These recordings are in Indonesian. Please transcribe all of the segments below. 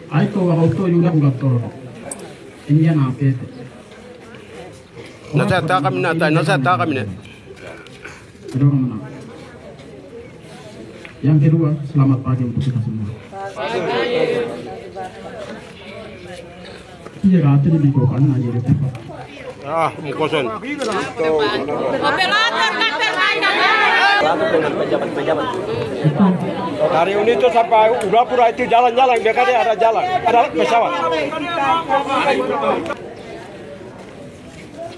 Aiko waktu juga udah tol. Ini yang apa? Nasa kami na. Kedua mana? Yang kedua, selamat pagi untuk kita semua. Iya, rata di bikokan aja deh. Mungkoson. Operator pejabat. Dari Unito sampai Udapura itu jalan-jalan, mereka ada jalan, ada pesawat.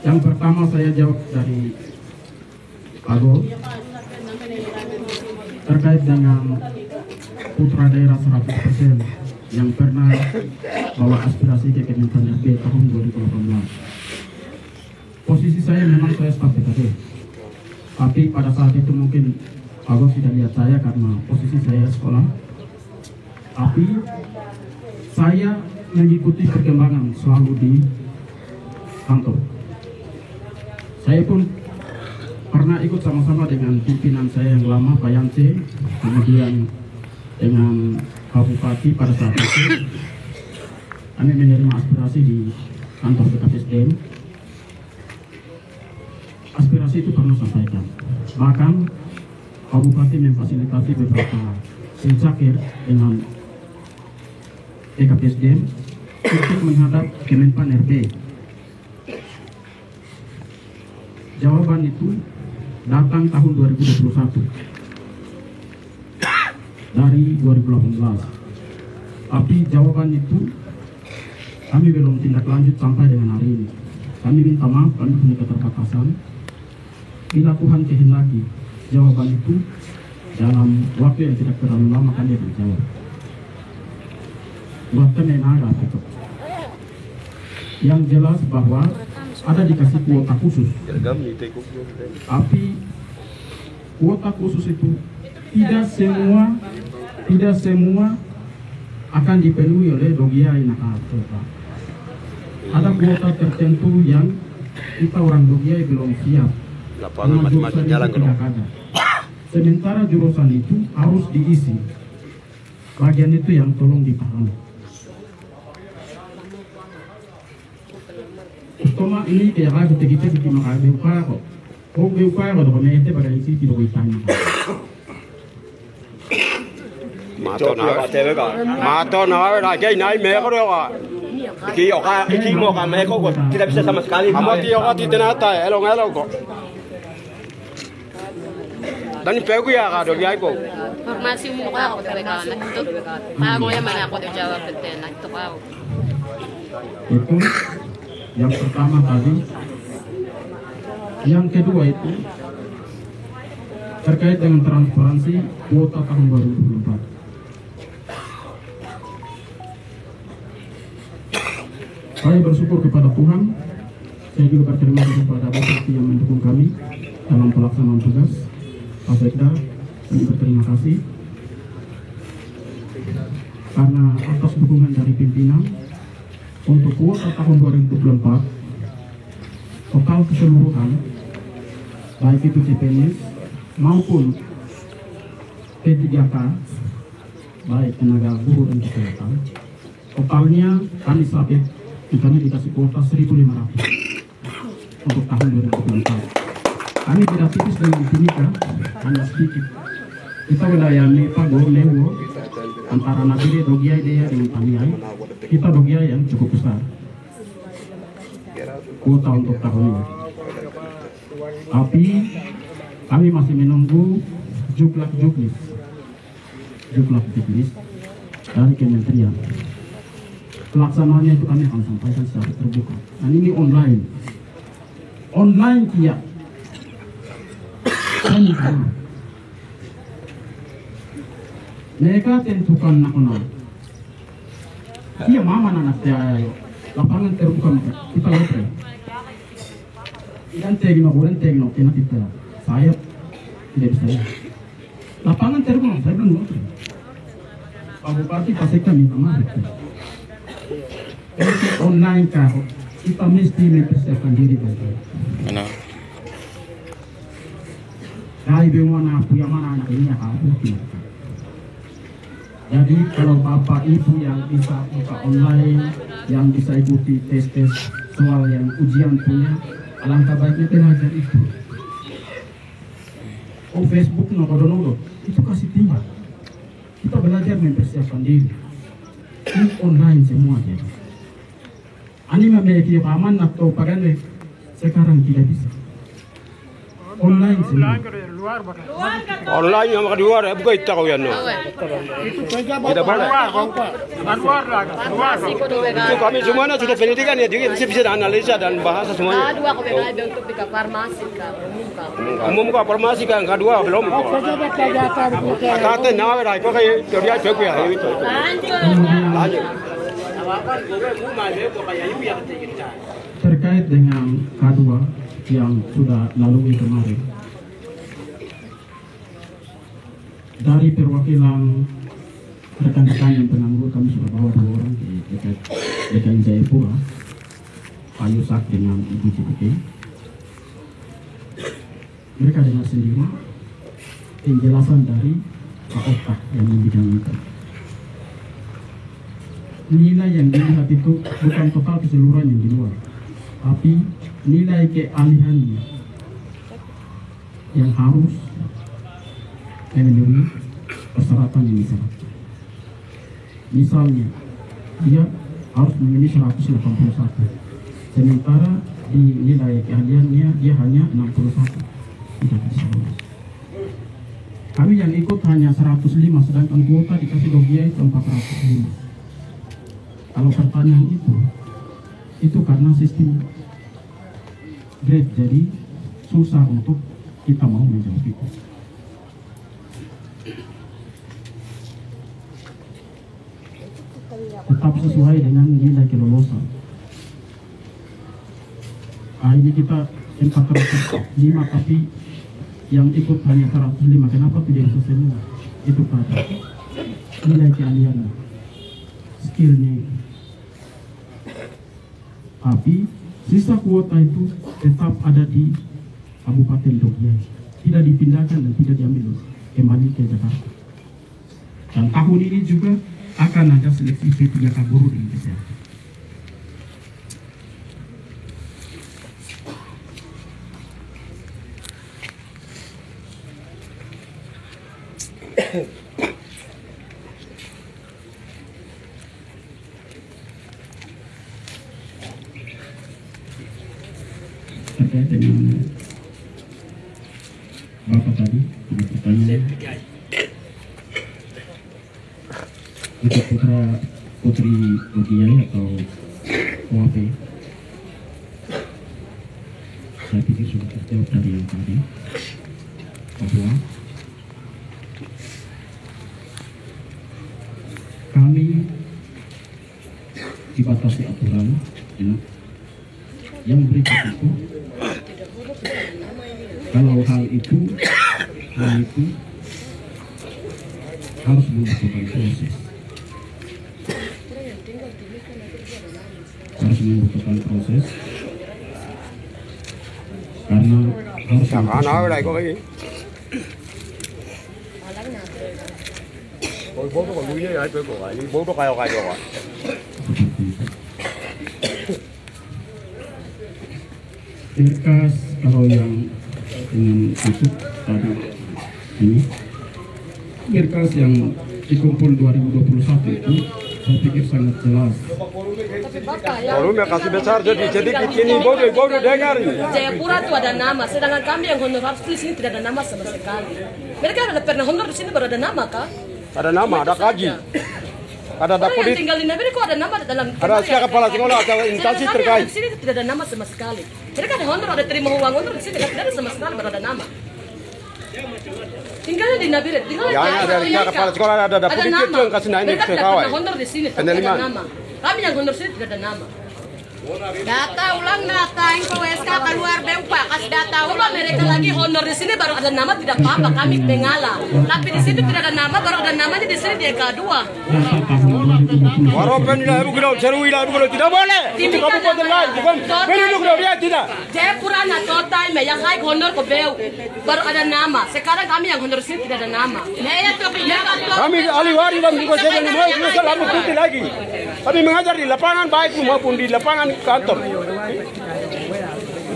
Yang pertama saya jawab dari Ago terkait dengan putra daerah 100% yang pernah bawa aspirasi ke Kementerian RB tahun 2018. Posisi saya memang saya staf PKD, tapi pada saat itu mungkin Ago tidak lihat saya karena posisi saya sekolah. Tapi saya mengikuti perkembangan selalu di kantor. Saya pun pernah ikut sama-sama dengan pimpinan saya yang lama, Pak Yance, kemudian dengan Pak Bupati pada saat itu. Kami menerima aspirasi di kantor BKPSDM. Aspirasi itu pernah sampaikan. Bahkan Pak Bupati memfasilitasi beberapa sincakir dengan BKPSDM untuk menghadap Kemenpan RB. Jawaban itu datang tahun 2021 dari 2018. Tapi jawaban itu kami belum tindak lanjut sampai dengan hari ini. Kami minta maaf, kami punya keterbatasan. Bila Tuhan kehendaki jawaban itu dalam waktu yang tidak terlalu lama kami akan jawab. Buat kami agak cocok. Yang jelas bahwa ada dikasih kuota khusus. Tapi kuota khusus itu tidak semua akan dipenuhi oleh Dogia Inakato. Ada kuota tertentu yang kita orang Dogia belum siap. Jurusan itu tidak ada. Sementara jurusan itu harus diisi. Bagian itu yang tolong dipahami. Toma ini kayak aku kita di makan buka kok. Kok buka kok dong mete pada isi tidak ditanya. Mato nawe lagi naik mereka doa. Iki mau kan mereka kok tidak bisa sama sekali. Amati oka tidak nata, elong kok. Dan pegu ya kado dia kok. Formasi mo ka ako talaga na ito. Bago naman ako din jawab din na ito ako. Itu yang pertama tadi. Yang kedua itu terkait dengan transparansi kuota tahun 2024. Saya bersyukur kepada Tuhan. Saya juga berterima kasih kepada Bapak yang mendukung kami dalam pelaksanaan tugas. Pak Sekda, kami berterima kasih karena atas dukungan dari pimpinan untuk kuota tahun 2024 total keseluruhan baik itu CPNS maupun P3K baik tenaga guru dan kesehatan totalnya kami sabit kami dikasih kuota 1.500 untuk tahun 2024. Kami tidak tipis dengan Timika, hanya sedikit. Kita melayani Pago, Lewo, antara Nabire, Dogiai, Dea dengan Tamiai. Kita Dogiai yang cukup besar. Kuota untuk tahun ini. Tapi kami masih menunggu juklak juknis dari Kementerian. Pelaksanaannya itu kami akan sampaikan secara terbuka. Dan ini online. Online tidak. Mereka tentukan nasional. Iya mama anak saya lapangan terbuka kita lotre. Ikan tegno kena kita. Saya tidak bisa. Lapangan terbuka saya belum lotre. Pak Bupati pasti kami maaf. Online kah kita mesti mempersiapkan diri baik. Benar. Dari bagaimana punya mana anak ini aku tidak. Jadi kalau bapak ibu yang bisa buka online, yang bisa ikuti tes-tes soal yang ujian punya, alangkah baiknya belajar itu. Oh Facebook nodo itu kasih tinggal. Kita belajar mempersiapkan diri. Ini online semua ya. Ani memiliki paman atau pagane sekarang tidak bisa. Online semua. Online yang di luar bukan itu kau yang no. Tidak boleh. Itu kami semuanya sudah pendidikan ya, jadi bisa analisa dan bahasa semuanya. Kedua aku belajar untuk di farmasi kak, Umum kah farmasi kan kedua belum. Kata nawe lah, kau kayak teori apa ya itu. Lanjut. Terkait dengan K2 yang sudah lalui kemarin, dari perwakilan rekan-rekan yang penganggur kami sudah bawa 2 orang di DKI Jayapura, Pak Yusak dengan Ibu CPK. Mereka dengar sendiri penjelasan dari Pak Otak yang bidang itu. Nilai yang dilihat itu bukan total keseluruhan yang di luar, tapi nilai keahliannya yang harus memenuhi persyaratan yang disyaratkan. Misalnya, dia harus memenuhi 181, sementara di nilai keahliannya dia hanya 61, tidak bisa lulus. Kami yang ikut hanya 105, sedangkan kuota dikasih Dogia itu 405. Kalau pertanyaan itu karena sistem grade, jadi susah untuk kita mau menjawab itu. Tetap sesuai dengan nilai kelolosan. Ini kita 405, tapi yang ikut hanya 105. Kenapa tidak bisa semua? Itu pada nilai keahliannya, skillnya. Tapi sisa kuota itu tetap ada di Kabupaten Dogiai, tidak dipindahkan dan tidak diambil kembali ke Jakarta. Dan tahun ini juga akan ada seleksi P3K guru dengan kesehatan. Terkait dengan Bapak tadi, ada pertanyaan untuk putra putri Dogiai atau OAP. Saya pikir sudah terjawab dari yang tadi, bahwa kami dibatasi aturan ya. Yang berikut itu, kalau hal itu harus membutuhkan proses, karena harus Berkas kalau yang dengan itu tadi ini berkas yang dikumpul 2021 itu saya pikir sangat jelas. Kalau kasih besar jadi ini bodoh dengar ini. Jayapura itu ada nama, sedangkan kami yang honorer di sini tidak ada nama sama sekali. Mereka ada pernah honor di sini baru ada nama kah? Ada nama, ada kaji. Ada Orang yang tinggal di Nabi kok ada nama dalam. Ada siapa kepala sekolah atau instansi terkait. Di sini tidak ada nama sama sekali. Mereka ada honor, ada terima uang honor di sini tidak ada sama sekali baru ada nama. Tinggalnya di Nabiret, tinggalnya di kepala sekolah ada politik itu yang kasih naik ke kawan. Mereka honor di sini, tidak ada nama. Kami yang honor sini tidak ada nama. Data ulang data info SK keluar BUPA kasih data ulang. Mereka lagi honor di sini baru ada nama tidak apa-apa, kami mengalah. Tapi di situ tidak ada nama baru ada namanya di sini di EK2. Data tahun 2021 Warapan ila ibu kilo, seru ila ibu kilo tidak boleh. Kamu kau lain, bukan. Beri ibu kilo dia tidak. Jayapura na total yang naik honor ke beu baru ada nama. Sekarang kami yang honor sini tidak ada nama. Kami ahli waris dan juga saya yang mau selalu cuti lagi. Kami mengajar di lapangan baik maupun di lapangan kantor.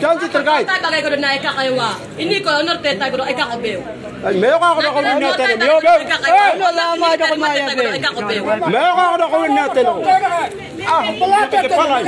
Jangan terkait. Bagai kudu naik kayawa. Ini ko honor teta kudu eka ke beu. Meo ka kudu kau ni naten, meo beu. Lama ada ko maya beu. Meo ka kudu kau ni naten. Ah, pelakar kepala.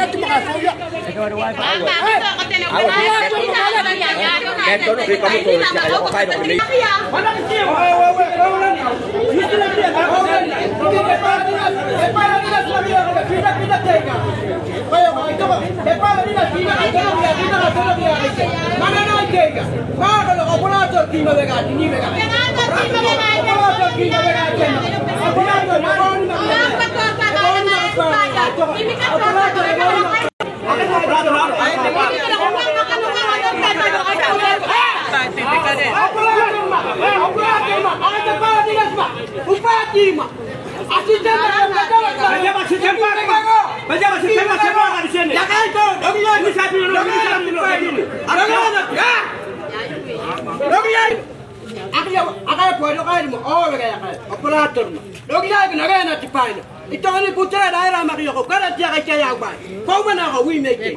Ito ni putra daerah makiyoko kada dia kaya ba. Kau mana kau wimeke.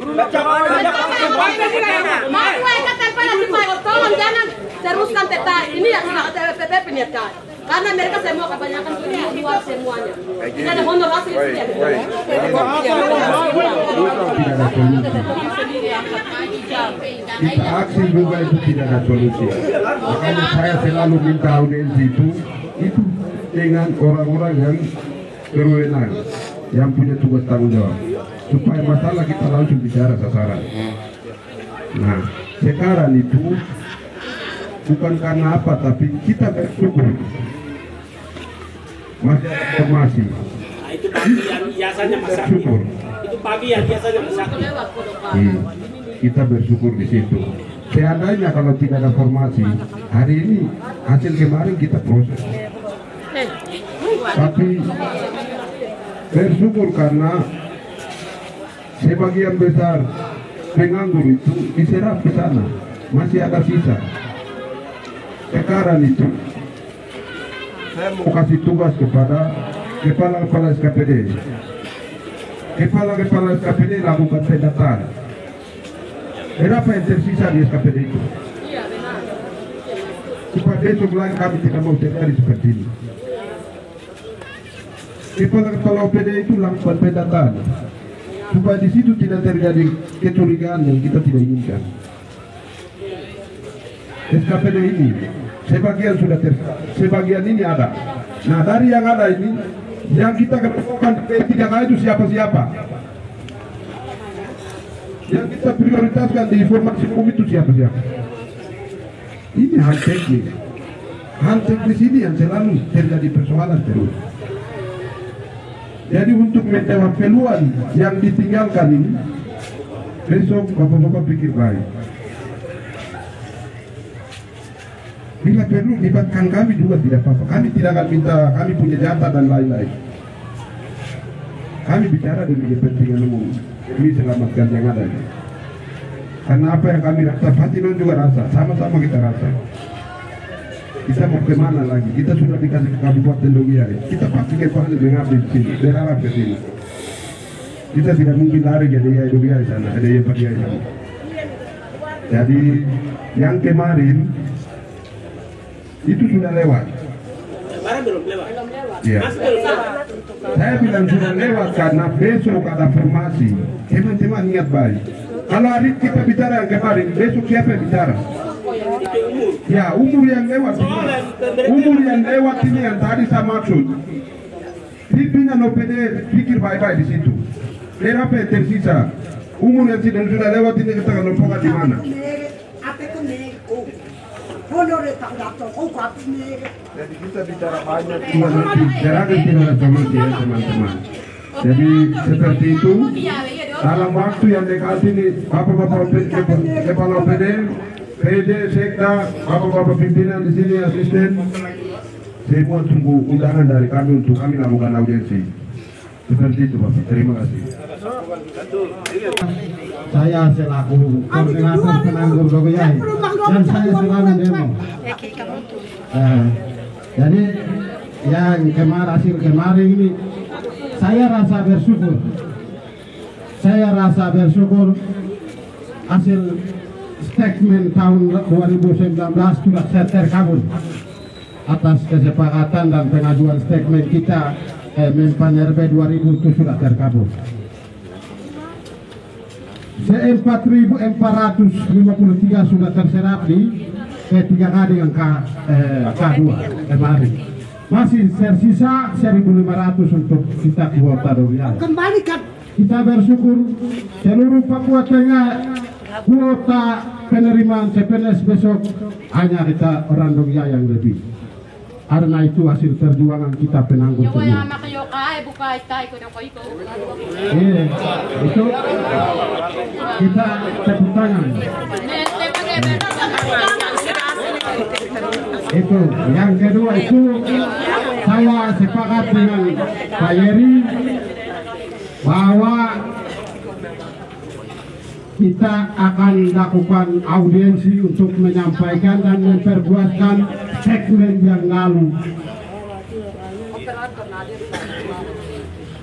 Tolong jangan teruskan teta ini yang PP penyiapkan. Karena mereka semua kebanyakan punya luar semuanya. Tidak ada honor hasil kita aksi juga itu tidak ada solusi. Makanya saya selalu minta audiensi itu dengan orang-orang yang berwenang, yang punya tugas tanggung jawab, supaya masalah kita langsung bicara sasaran. Nah, sekarang itu bukan karena apa, tapi kita bersyukur masih ada informasi. Nah, itu pagi yang biasanya masak. Itu pagi yang biasanya masak. Kita bersyukur di situ. Seandainya kalau tidak ada formasi, hari ini hasil kemarin kita proses. Tapi bersyukur karena sebagian besar penganggur itu diserap ke sana, masih ada sisa. Sekarang itu saya mau kasih tugas kepada kepala-kepala SKPD. Kepala-kepala SKPD lakukan pendataan. Berapa yang tersisa di SKPD itu? Supaya besok lagi kami tidak mau terjadi seperti ini. Kepala-kepala OPD itu lakukan pendataan. Supaya di situ tidak terjadi kecurigaan yang kita tidak inginkan. SKPD ini sebagian sudah sebagian ini ada. Nah, dari yang ada ini, yang kita ketemukan P3K itu siapa-siapa. Yang kita prioritaskan di informasi umum itu siapa-siapa. Ini hal teknis. Hal teknis ini yang selalu terjadi persoalan terus. Jadi untuk menjawab peluang yang ditinggalkan ini, besok bapak-bapak pikir baik. Bila perlu libatkan kami juga tidak apa-apa. Kami tidak akan minta kami punya jatah dan lain-lain. Kami bicara demi kepentingan umum, demi selamatkan yang ada. Karena apa yang kami rasa, Fatino juga rasa, sama-sama kita rasa. Kita mau kemana lagi? Kita sudah dikasih ke Kabupaten Dogiari. Kita pasti kembali mengabdi di sini, berharap ke sini. Kita tidak mungkin lari ke Dogiari sana, ada yang pergi sana. Jadi yang kemarin itu sudah lewat. Kemarin belum lewat. Ya. Saya bilang sudah lewat karena besok ada formasi. Teman-teman niat baik. Kalau hari kita bicara yang kemarin, besok siapa yang bicara? Ya, umur yang lewat ini. Umur yang lewat ini yang tadi saya maksud. Pimpinan OPD pikir baik-baik di situ. Berapa yang tersisa? Umur yang sudah lewat ini kita akan lompokan di mana? Jadi kita bicara banyak cuma nanti serahkan tidak ada solusi ya teman-teman. Jadi seperti itu dalam waktu yang dekat ini bapak-bapak kepala OPD, PD, Sekda, bapak-bapak pimpinan di sini asisten, semua tunggu undangan dari kami untuk kami lakukan audiensi. Seperti itu Bapak, terima kasih. Saya selaku koordinator penanggung Rogoyai dan saya selalu demo. Jadi yang hasil kemarin ini saya rasa bersyukur hasil statement tahun 2019 sudah terkabul atas kesepakatan dan pengajuan statement kita Menpan RB 2000 itu sudah terkabul. 4.453 sudah terserap di P3K dengan K2 kemarin. Masih tersisa 1.500 untuk kita kuota Rogoyai. Kembalikan. Kita bersyukur seluruh Papua Tengah kuota penerimaan CPNS besok hanya kita orang Rogoyai yang lebih. Karena itu hasil perjuangan kita penanggung semua. Itu kita tepuk tangan. Itu yang kedua itu saya sepakat dengan Pak Yeri bahwa kita akan lakukan audiensi untuk menyampaikan dan memperkuatkan segmen yang lalu.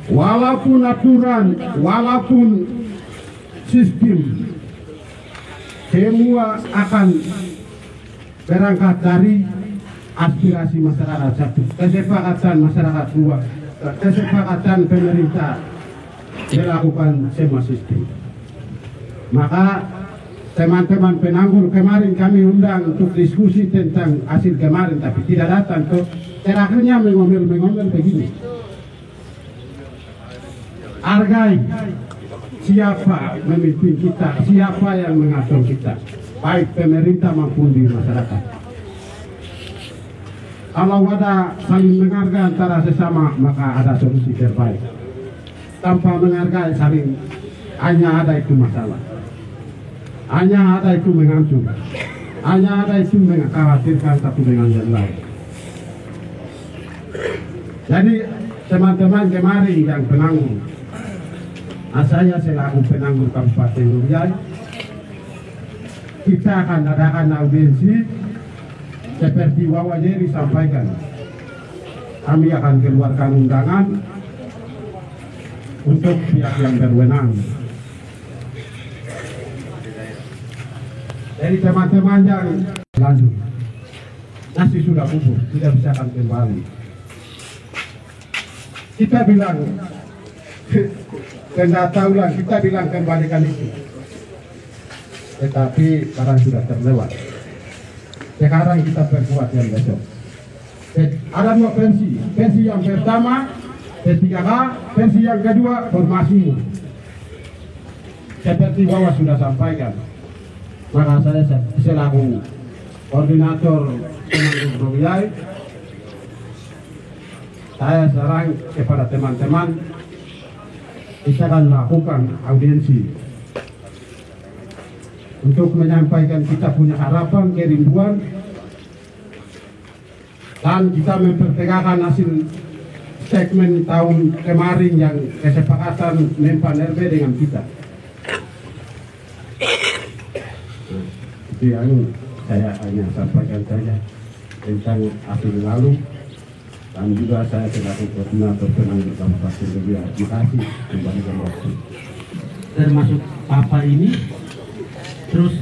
Walaupun aturan, walaupun sistem, semua akan berangkat dari aspirasi masyarakat satu, kesepakatan masyarakat dua, kesepakatan pemerintah melakukan semua sistem. Maka teman-teman penanggur kemarin kami undang untuk diskusi tentang hasil kemarin, tapi tidak datang. Terakhirnya mengomel-mengomel begini. Hargai siapa memimpin kita, siapa yang mengatur kita, baik pemerintah maupun di masyarakat. Kalau ada saling menghargai antara sesama, maka ada solusi terbaik. Tanpa menghargai saling, hanya ada itu masalah. Hanya ada itu mengancam, hanya ada itu mengkhawatirkan satu dengan yang lain. Jadi teman-teman kemarin yang penanggung, saya selaku penanggung Kabupaten Rogoyai, kita akan adakan audiensi seperti Wawa Yeri sampaikan. Kami akan keluarkan undangan untuk pihak yang berwenang. Jadi teman-teman yang lanjut, nasi sudah bubur, tidak bisa akan kembali. Kita bilang pendata ulang, kita bilang kembalikan itu, tetapi barang sudah terlewat. Sekarang kita perkuat yang besok. Ada dua versi yang pertama P3K, versi yang kedua formasi. Seperti bahwa sudah sampaikan. Maka saya selaku koordinator penanggung Rogoyai, saya serang kepada teman-teman, kita akan lakukan audiensi untuk menyampaikan kita punya harapan, kerinduan, dan kita mempertegakkan hasil segmen tahun kemarin yang kesepakatan Menpan RB dengan kita. Itu yang saya hanya sampaikan saja tentang hasil lalu, dan juga saya selaku koordinator penanggung Kabupaten Rogoyai. Terima kasih, kembalikan waktu. Termasuk Papa ini, terus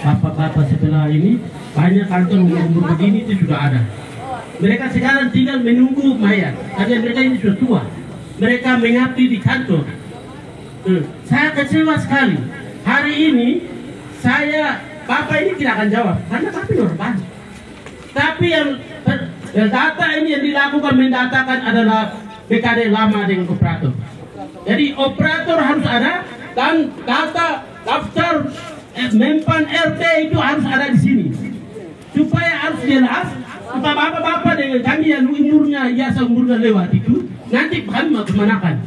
Papa sebelah ini, banyak kantor umur begini itu sudah ada. Mereka sekarang tinggal menunggu mayat, karena mereka ini sudah tua. Mereka mengabdi di kantor. Saya kecewa sekali. Hari ini Bapak ini tidak akan jawab, karena kami normal. Tapi yang data ini yang dilakukan mendatakan adalah BKD lama dengan operator. Jadi operator harus ada, dan data daftar Menpan RT itu harus ada di sini, supaya harus jelas. Bapak-bapak dengan kami yang umurnya lewat itu, nanti kami mau kemanakan.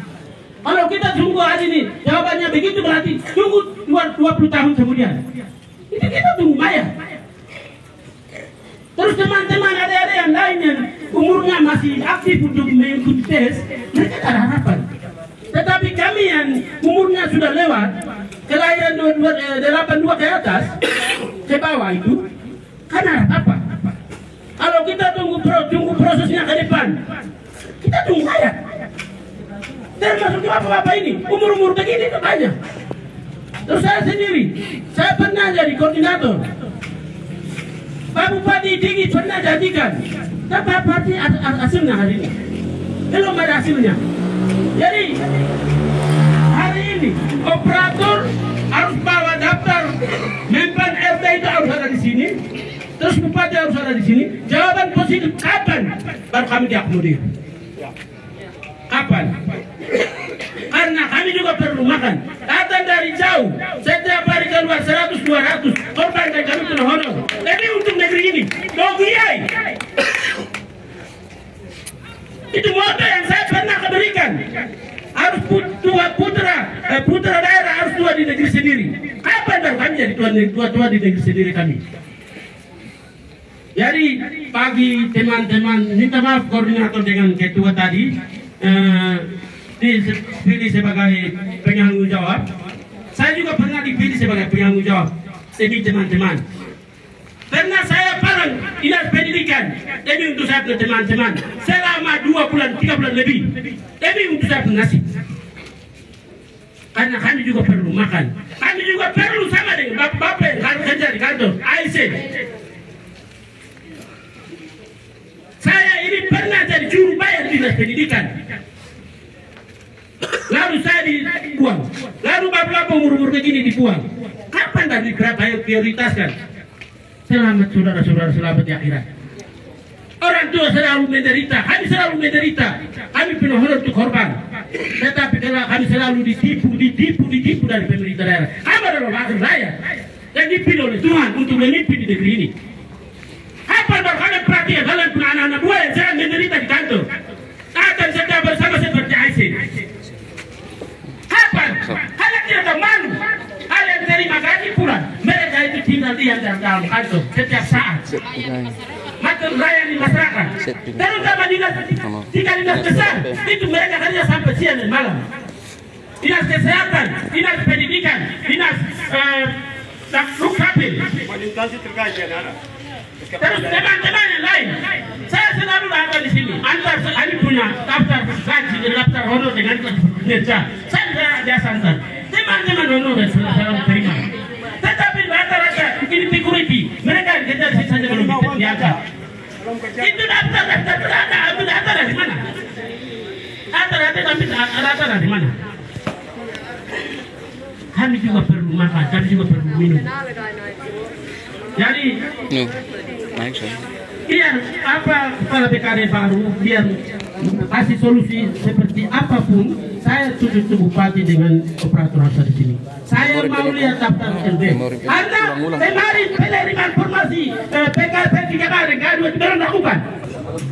Kalau kita tunggu hari ini jawabannya begitu, berarti tunggu 20 tahun kemudian. Itu kita tunggu mayat. Terus teman-teman adik-adik yang lain yang umurnya masih aktif untuk mengikuti tes, mereka tak ada harapan. Tetapi kami yang umurnya sudah lewat, kelahiran 82 ke atas, ke bawah itu, karena apa? Kalau kita tunggu prosesnya ke depan, kita tunggu hayat. Termasuk bapak-bapak ini, umur-umur begini itu banyak. Terus saya sendiri, saya pernah jadi koordinator. Pak Bupati tinggi pernah janjikan, tapi apa hasilnya hari ini? Belum ada hasilnya. Jadi hari ini operator harus bawa daftar mempan RT itu harus ada di sini. Terus bupati harus ada di sini. Jawaban positif kapan baru kami diakomodir? Kapan? Karena kami juga perlu makan. Datang dari jauh, setiap hari keluar 100-200 korban dan kami penuh honor. Tapi untuk negeri ini, dogiyai. Itu moto yang saya pernah berikan. Harus putra daerah harus tua di negeri sendiri. Kapan baru kami jadi tua di negeri sendiri kami? Jadi bagi teman-teman, minta maaf koordinator dengan ketua tadi dipilih sebagai penanggung jawab. Saya juga pernah dipilih sebagai penanggung jawab demi teman-teman. Karena saya parang dinas pendidikan demi untuk saya teman-teman selama 2 bulan, 3 bulan lebih demi untuk saya nasib. Karena kami juga perlu makan. Kami juga perlu sama dengan bapak-bapak yang kerja di kantor AIC. Saya ini pernah jadi juru bayar dinas pendidikan. Lalu saya dibuang. Lalu bapak-bapak umur-umur begini dibuang. Kapan dari prioritaskan? Selamat saudara-saudara, selamat di akhirat. Orang tua selalu menderita, kami selalu menderita. Kami penuh honor untuk korban. Tetapi kalau kami selalu ditipu dari pemerintah daerah. Kami adalah wakil rakyat yang dipilih oleh Tuhan untuk memimpin di negeri ini. Apa baru kalian perhatikan kalian punya anak-anak buah yang sedang menderita di kantor? Akan sedang bersama seperti IC. Kapan? Kalian tidak tahu malu. Kalian terima gaji pula. Mereka itu tinggal diam dalam kantor setiap saat. Makan melayani masyarakat. Terutama jika dinas besar itu mereka kerja sampai siang dan malam. Dinas kesehatan, dinas pendidikan, dinas Dukcapil. Terus teman-teman yang lain, saya selalu ada di sini. Antar kami punya daftar gaji dan daftar honor dengan kinerja. Saya biasa antar. Teman-teman honor dan selalu terima. Tetapi rata-rata ini security, mereka kerja di sini saja belum diangkat. Itu daftar ada dari mana? Data dari mana? Kami juga perlu makan, kami juga perlu minum. Jadi biar apa kepala BKD baru biar kasih solusi seperti apapun, saya setuju bupati dengan operator harus di sini. Saya mau lihat daftar LD. Karena kemarin penerimaan informasi PKP 3 kali K2 itu belum lakukan.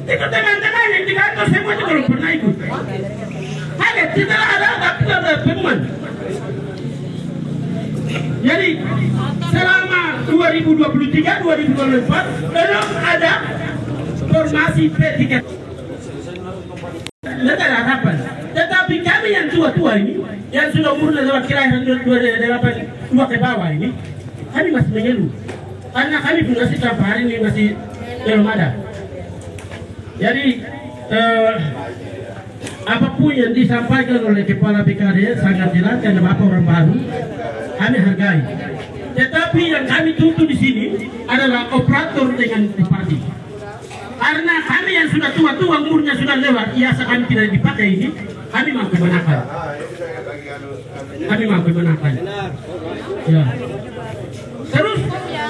Itu teman-teman yang di kantor semua itu belum pernah ikut. Hanya tidak ada teman. Jadi selama 2023-2024 belum ada formasi P3. Tidak ada harapan. Tetapi kami yang tua-tua ini, yang sudah umurnya lewat kira-kira 2 ke bawah ini, kami masih mengeluh. Karena kami pun masih sampai hari ini masih belum ada. Jadi apapun yang disampaikan oleh kepala BKD sangat jelas karena bapak orang baru, kami hargai. Tetapi yang kami tuntut di sini adalah operator dengan bupati. Karena kami yang sudah tua-tua umurnya sudah lewat, biasa kami tidak dipakai ini, kami mampu menakan. Ya. Terus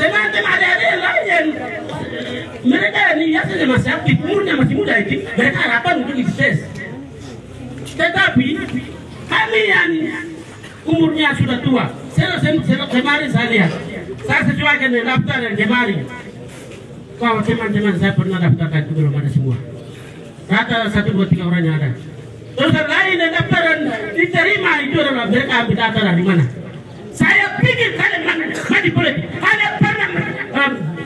teman-teman ada lain yang mereka ini biasanya masih aktif, umurnya masih muda ini, mereka harapan untuk sukses. Tetapi kami yang umurnya sudah tua, kemarin saya lihat, saya sesuaikan dengan daftar yang kemarin. Kalau teman-teman saya pernah daftarkan itu belum ada semua. Rata 1, 2, 3 orangnya ada. Terus yang lain yang daftaran diterima itu adalah mereka ambil data dari mana? Saya pikir kalian mandi politik, kalian pernah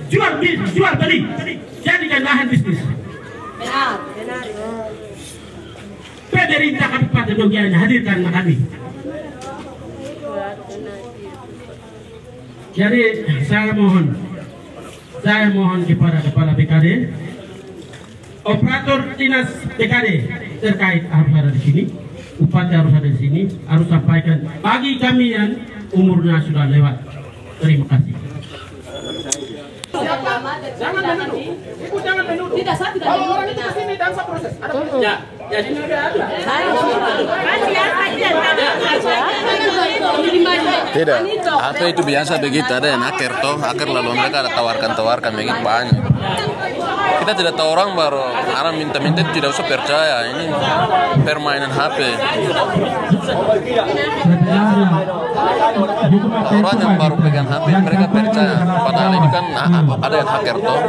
jual beli, jadikan lahan bisnis. pemerintah Kabupaten Donggala hadirkan kami. Jadi saya mohon kepada Kepala BKD, operator dinas BKD terkait harus ada di sini, upati harus ada di sini, harus sampaikan bagi kami yang umurnya sudah lewat. Terima kasih. Jangan menuduh. Ibu jangan menuduh. Tidak, saya tidak Kalau orang itu kesini dan saya proses. Ada proses. Ya, jadi ada. Tidak, atau itu biasa begitu, ada yang hacker toh, hacker lalu mereka ada tawarkan begitu banyak. Kita tidak tahu orang baru, orang minta-minta tidak usah percaya, ini permainan HP. Orang yang baru pegang HP mereka percaya, padahal ini kan ada yang hacker toh.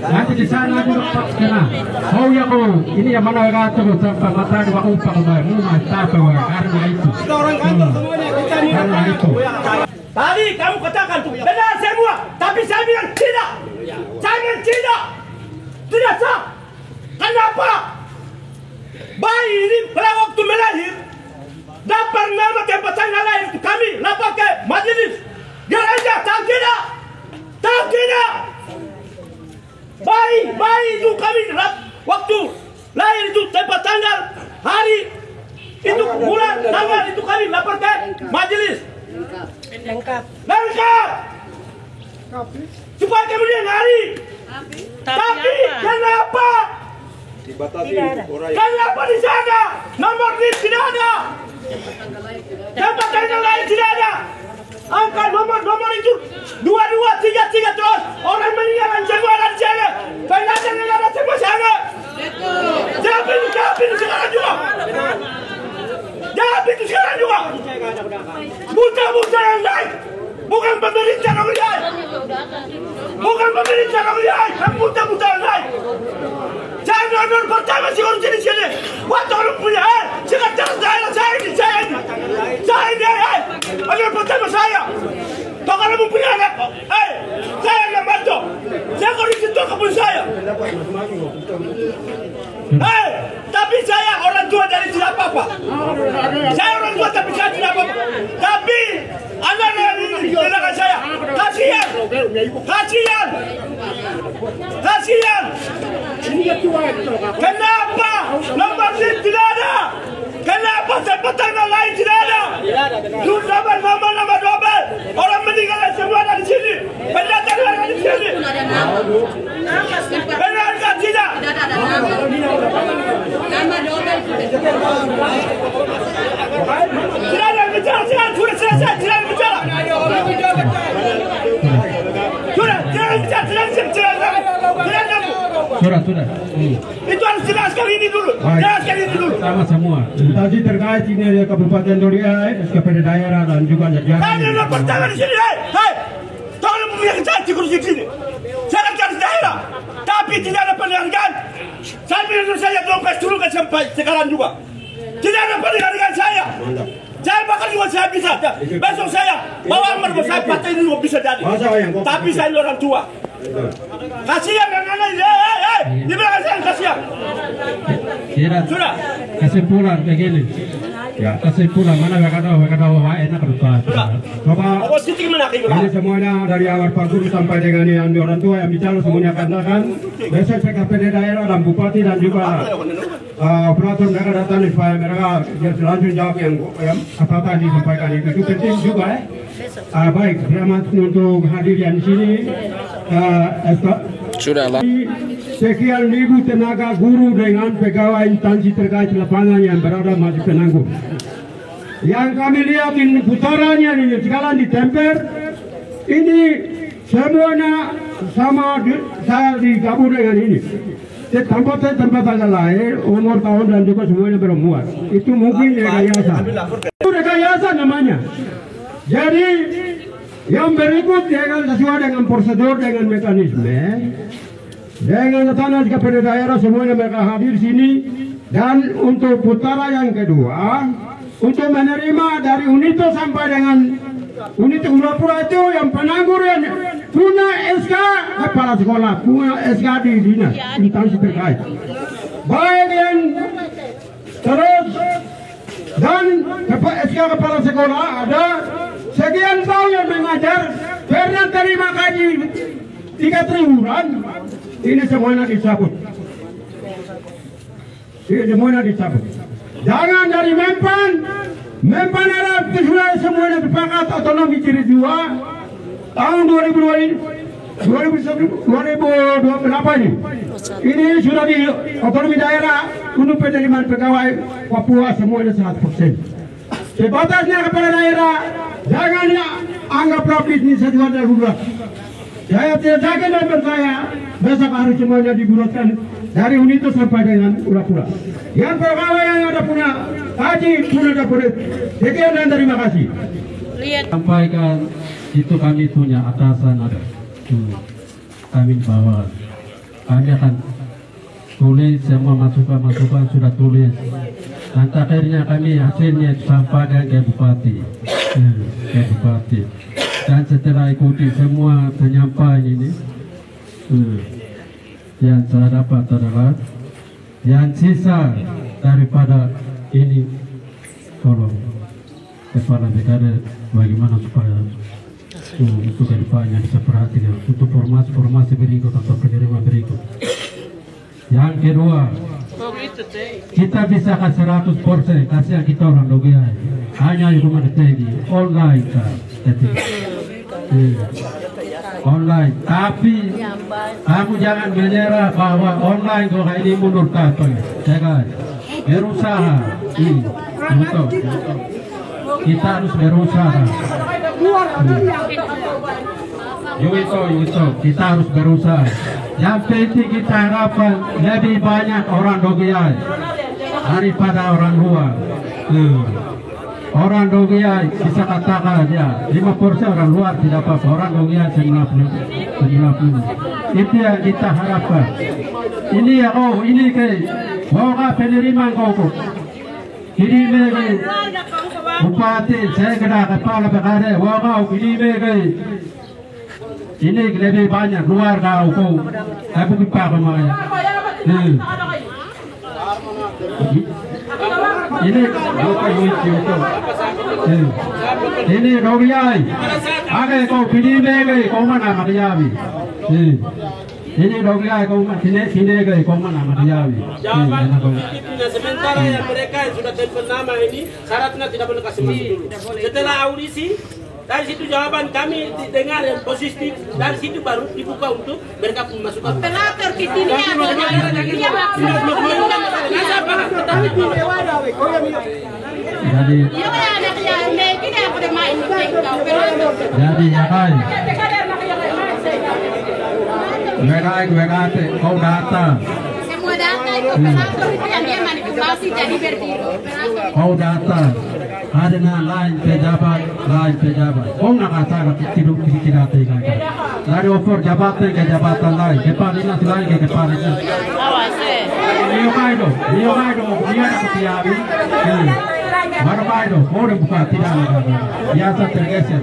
Nanti di sana juga Pak kena. Oh ya ini yang mana kata sampai mata dua umpak mau mata karena itu. Orang kantor semuanya kita ini. Karena itu. Tadi kamu katakan tuh benar semua, tapi saya bilang tidak. Saya bilang tidak. Tidak sah. Kenapa? Bayi ini pada waktu melahir dapat nama tempat saya lahir itu kami lapor ke majelis. Gereja tahu tidak? Tahu tidak? Bayi itu kami waktu lahir itu tempat tanggal hari itu bulan tanggal itu kami lapor ke majelis. Lengkap. Supaya kemudian hari. Tapi kenapa? Kenapa di sana nomor list tidak ada? Tempat tanggal lahir tidak ada. Angka nomor itu 2233 terus orang meninggal semua ada di sana. Pengajar yang ada semua sana. Jawab itu sekarang juga. Jawab itu sekarang juga. Buta yang lain. Bukan pemerintah yang lain. Bukan pemerintah yang lain. Buta yang lain. Saya nomor pertama sih urus di sini. Waktu orang punya sekretaris daerah saya ini. Nomor pertama saya. Kalau kamu punya anak, saya nggak bantu. Saya kalau di situ kamu saya. Tapi saya orang tua dari tidak apa-apa. Saya orang tua tapi saya tidak apa-apa. Tapi anak dari belakang saya kasihan. Kenapa nomor tidak ada? Kenapa tempat tanggal lain tidak ada? Nomor double. Orang meninggal semua ada di sini. Pendatang ada di sini. Benarkah tidak? Tidak ada nama double. Tidak ada bicara. Sudah selesai. Tidak ada bicara. Sudah. Itu harus jelaskan ini dulu. Sama semua. Tadi terkait ini ada Kabupaten Donggala, SKPD daerah dan juga jajaran. Kalian dapat tangan di sini. Tolong punya kecantik kursi di sini. Saya dari daerah, tapi tidak ada penghargaan. Saya bilang saya dompet dulu ke sampai sekarang juga. Tidak ada penghargaan saya. Saya bakal juga saya bisa. Besok saya bawa nomor saya partai ini bisa jadi. Tapi saya orang tua. Kasihan anak-anak ini. Di belakang saya kasihan. Sudah. Kesimpulan begini. Ya, kesimpulan mana mereka tahu enak berdebat. Bapak, ini semuanya dari awal Pak Guru sampai dengan yang orang tua yang bicara semuanya katakan besok PKPD daerah dan bupati dan juga operator mereka datang supaya mereka langsung jawab yang apa yang disampaikan itu penting juga ya. Baik, selamat untuk hadir yang di sini. Sudahlah. Sekian ribu tenaga guru dengan pegawai instansi terkait lapangan yang berada masih penanggung. Yang kami lihat ini putarannya ini sekarang ditempel. Ini semuanya sama saya digabung dengan ini. Tempat tanggal lahir, umur tahun dan juga semuanya bermuat. Itu mungkin rekayasa. Itu rekayasa namanya. Jadi yang berikut dengan sesuai dengan prosedur dengan mekanisme. Dengan tanah SKPD daerah semuanya mereka hadir sini dan untuk putaran yang kedua untuk menerima dari Unito sampai dengan Unito Gulapura itu yang pengangguran punya SK kepala sekolah, punya SK di dinas instansi terkait. Baik yang terus dan SK kepala sekolah ada sekian tahun yang mengajar, pernah terima gaji 3 triwulan, ini semuanya dicabut. Ini semuanya dicabut. Jangan dari Mempan ada sudah semuanya sepakat otonomi ciri 2 tahun 2028 ini. Ini sudah di otonomi daerah untuk penerimaan pegawai Papua semuanya 100%. Sebatasnya kepada daerah, jangan anggaplah bisnis satuan darurat. Saya tidak yakin dan percaya besok harus semuanya dibulatkan dari Unito sampai dengan Ura-Pura. Yang pegawai yang ada punya haji pun ada boleh. Sekian dan terima kasih. Sampaikan itu kami punya atasan ada. Kami bawa. Kami akan tulis semua masukan sudah tulis. Dan akhirnya kami hasilnya sampaikan ke Bupati. Ke Bupati. Dan setelah ikuti semua penyampaian ini, yang saya dapat adalah yang sisa daripada ini, tolong kepala negara bagaimana supaya untuk kedepannya bisa perhatikan untuk formasi berikut atau penerimaan berikut. Yang kedua, kita bisa kasih 100%, kasihan kita orang Dogiai hanya di rumah TNI online kan, online. Tapi kamu jangan menyerah bahwa online kok ini mundur kapan, jangan berusaha. Untuk kita harus berusaha. Yuito, kita harus berusaha. Yang penting kita harapkan lebih banyak orang Dogiai daripada orang luar. Orang Dogiai bisa katakan ya 5% orang luar tidak apa-apa, orang Dogiai 90. Itu yang kita harapkan. Ini ya ini ke bawa penerimaan kau. Ini ke Bupati, saya kena kepala perkara, bawa ini lebih banyak luar kau aku pipa kemana. Ini ini Dogiai. Agai kau pilih lagi kau mana Mariawi. Ini Dogiai kau sini lagi kau mana Mariawi. Sementara yang mereka yang sudah telepon nama ini syaratnya tidak boleh kasih masuk dulu. Setelah audisi dari situ jawaban kami dengar yang positif, dari situ baru dibuka untuk mereka memasukkan. Operator kitini jadi ya kan kau datang semua data itu operator itu yang dia manipulasi jadi berdiri. Kau datang karena lain pejabat kau nak kata tidur tidak tinggal dari offer jabatan ke jabatan lain kepala dinas lain ke kepala dinas Nio Kaido dia nak siapi baru Kaido kau dah buka tidak ada biasa tergeser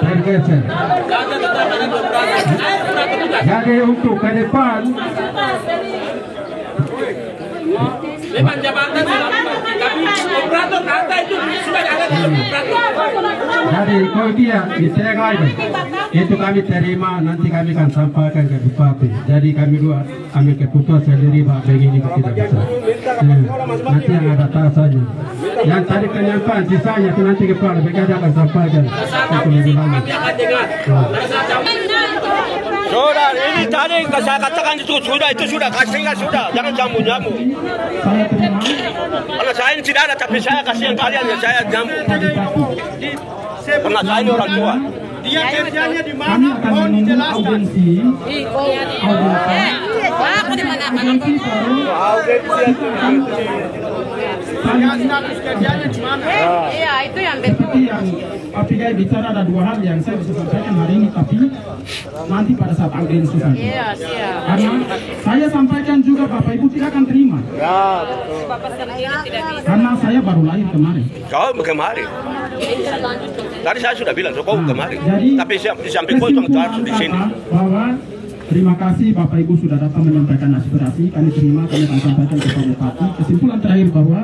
tergeser jadi untuk ke depan memang jabatan tapi operator data itu sudah ada di operator. Jadi kau dia itu kami terima, nanti kami akan sampaikan ke Bupati. Jadi kami dua ambil keputusan sendiri bahwa begini tidak bisa. Nanti yang ada tasanya. Yang tadi penyampaian sisanya itu nanti kepala BKD akan sampaikan. Sudah, ini tadi saya katakan itu sudah kasihkan sudah, jangan jamu-jamu. Kalau saya ini tidak ada, tapi saya kasihan kalian ya saya jamu. Karena saya ini orang tua. Dia kerjanya di mana? Mohon dijelaskan. Aku di mana? status kerjanya di mana? Iya, itu yang Seperti yang Pak Pigai bicara, ada dua hal yang saya bisa sampaikan hari ini, tapi nanti pada saat audiensi saja. Iya, siap. Karena saya sampaikan juga Bapak Ibu tidak akan terima. Bapak Sergina tidak bisa. Karena saya baru lahir kemarin. Kau kemarin. Tadi saya sudah bilang, kau kemarin. Jadi, Tapi di samping kau itu harus di sini. Bahwa terima kasih Bapak Ibu sudah datang menyampaikan aspirasi. Kami terima, kami akan sampaikan ke Pak Bupati. Kesimpulan terakhir bahwa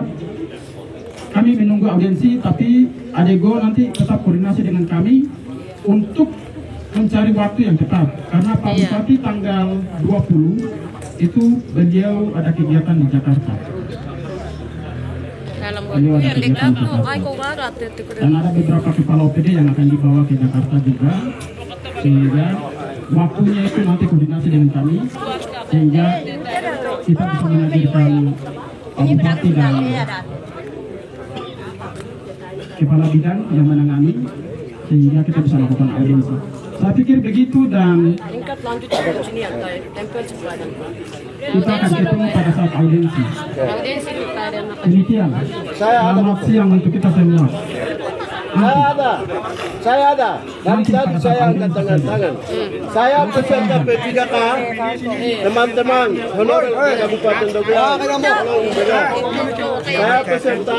kami menunggu audiensi, tapi Adego nanti tetap koordinasi dengan kami untuk mencari waktu yang tepat. Karena Pak Bupati tanggal 20 itu beliau ada kegiatan di Jakarta. Beliau ada kegiatan di Jakarta. Dan ada beberapa kepala OPD yang akan dibawa ke Jakarta juga. Sehingga waktunya itu nanti koordinasi dengan kami. Sehingga kita bisa menghadirkan Pak Bupati dan kepala bidang yang menangani, sehingga kita bisa lakukan audiensi. Saya pikir begitu, dan Tingkat lanjut di sini yang tempel sebelah dan kita akan ketemu pada saat audiensi. audiensi kita ada makan. Demikian. Selamat siang untuk kita semua. Saya ada. Dari tadi saya angkat tangan. Saya peserta P3K, teman-teman honorer Kabupaten Dogolan. Saya peserta.